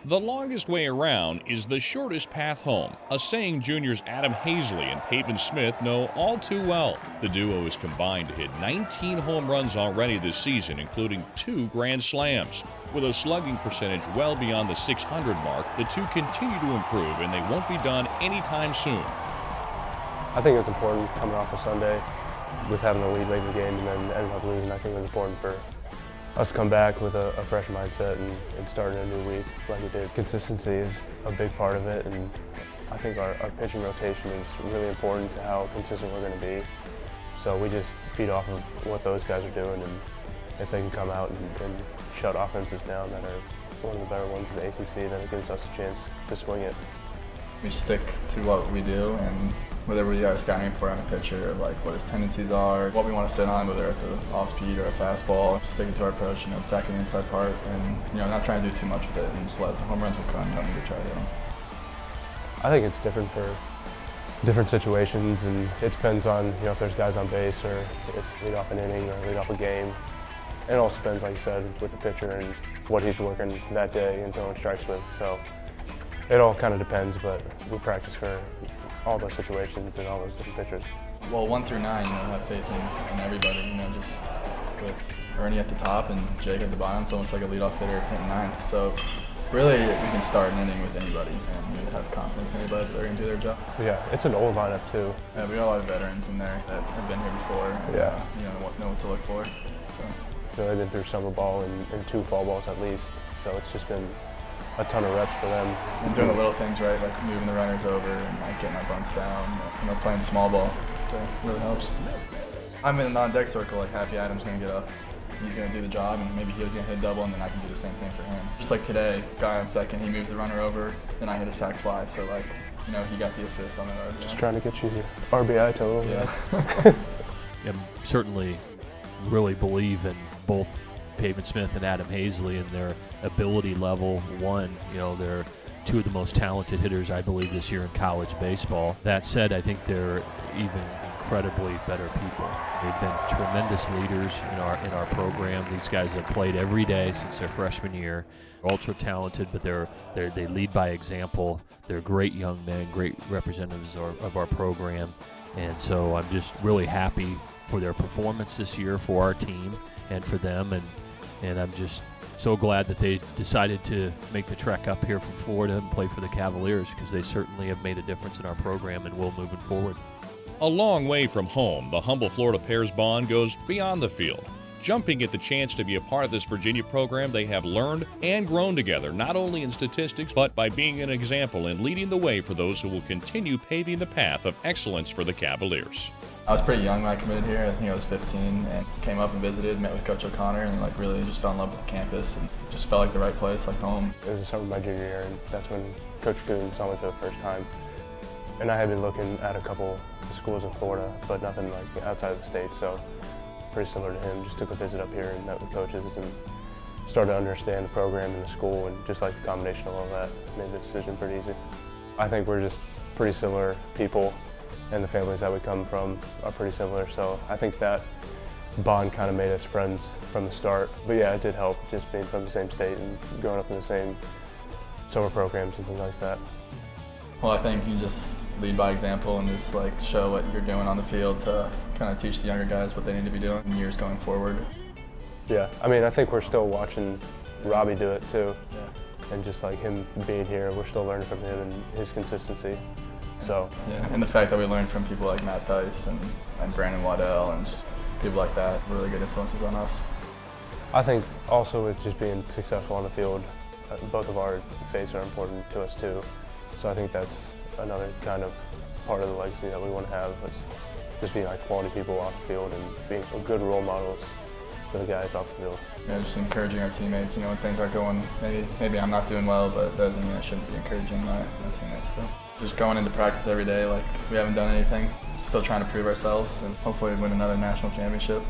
The longest way around is the shortest path home, a saying juniors Adam Haseley and Pavin Smith know all too well. The duo has combined to hit 19 home runs already this season, including 2 grand slams. With a slugging percentage well beyond the 600 mark, the two continue to improve, and they won't be done anytime soon. I think it's important coming off a Sunday with having a lead late in the game and then ending up losing. I think it was important for us to come back with a fresh mindset and start a new week like we did. Consistency is a big part of it, and I think our pitching rotation is really important to how consistent we're going to be. So we just feed off of what those guys are doing, and if they can come out and shut offenses down that are one of the better ones in the ACC, then it gives us a chance to swing it. We stick to what we do, and whatever we are scouting for on a pitcher, like what his tendencies are, what we want to sit on, whether it's an off-speed or a fastball, sticking to our approach, attacking the inside part, and not trying to do too much with it, and just let the home runs will come. You don't need to try to hit them. I think it's different for different situations, and it depends on if there's guys on base or it's lead off an inning or lead off a game. And it also depends, like you said, with the pitcher and what he's working that day and throwing strikes with. So it all kind of depends, but we practice for all those situations and all those different pitchers. Well, 1 through 9, have faith in everybody. Just with Ernie at the top and Jake at the bottom, it's almost like a leadoff hitter hitting 9th. So really, we can start an inning with anybody, and we have confidence in anybody that they're going to do their job. Yeah, it's an old lineup too. Yeah, we got a lot of veterans in there that have been here before. And, know what to look for. So they've been through summer ball and 2 fall balls at least, so it's just been a ton of reps for them. And doing the little things right, like moving the runners over and getting our bunts down, playing small ball, so it really helps. I'm in the non-deck circle, like Happy Adam's going to get up. He's going to do the job, and maybe he was going to hit a double, and then I can do the same thing for him. Just like today, guy on second, he moves the runner over, then I hit a sac fly, so he got the assist on the road. Just trying to get you the RBI total. Yeah. Certainly really believe in both Pavin Smith and Adam Haseley and their ability level. They're 2 of the most talented hitters, I believe, this year in college baseball. That said, I think they're even incredibly better people. They've been tremendous leaders in our program. These guys have played every day since their freshman year. Ultra talented, but they lead by example. They're great young men, great representatives of our program, and so I'm just really happy for their performance this year for our team and for them, and I'm just so glad that they decided to make the trek up here from Florida and play for the Cavaliers, because they certainly have made a difference in our program and will moving forward. A long way from home, the humble Florida pair's bond goes beyond the field. Jumping at the chance to be a part of this Virginia program, they have learned and grown together, not only in statistics, but by being an example and leading the way for those who will continue paving the path of excellence for the Cavaliers. I was pretty young when I committed here. I think I was 15, and came up and visited, met with Coach O'Connor, and really just fell in love with the campus and just felt like the right place, like home. It was the summer of my junior year, and that's when Coach Kuhn saw me for the first time. And I had been looking at a couple of schools in Florida, but nothing like outside of the state, so pretty similar to him. Just took a visit up here and met with coaches and started to understand the program and the school, and just like the combination of all that made the decision pretty easy. I think we're just pretty similar people, and the families that we come from are pretty similar, so I think that bond kind of made us friends from the start. But yeah, it did help just being from the same state and growing up in the same summer programs and things like that. Well, I think you just lead by example and just show what you're doing on the field to kind of teach the younger guys what they need to be doing in years going forward. Yeah, I think we're still watching Robbie do it too. Yeah. And just like him being here, we're still learning from him and his consistency. So yeah, and the fact that we learned from people like Matt Dice and Brandon Waddell and just people like that, really good influences on us. I think also with just being successful on the field, both of our faiths are important to us too. So I think that's another kind of part of the legacy that we want to have, is just being quality people off the field and being good role models for the guys off the field. Yeah, just encouraging our teammates, when things aren't going, maybe I'm not doing well, but that doesn't mean I shouldn't be encouraging my teammates still. Just going into practice every day like we haven't done anything, still trying to prove ourselves and hopefully win another national championship.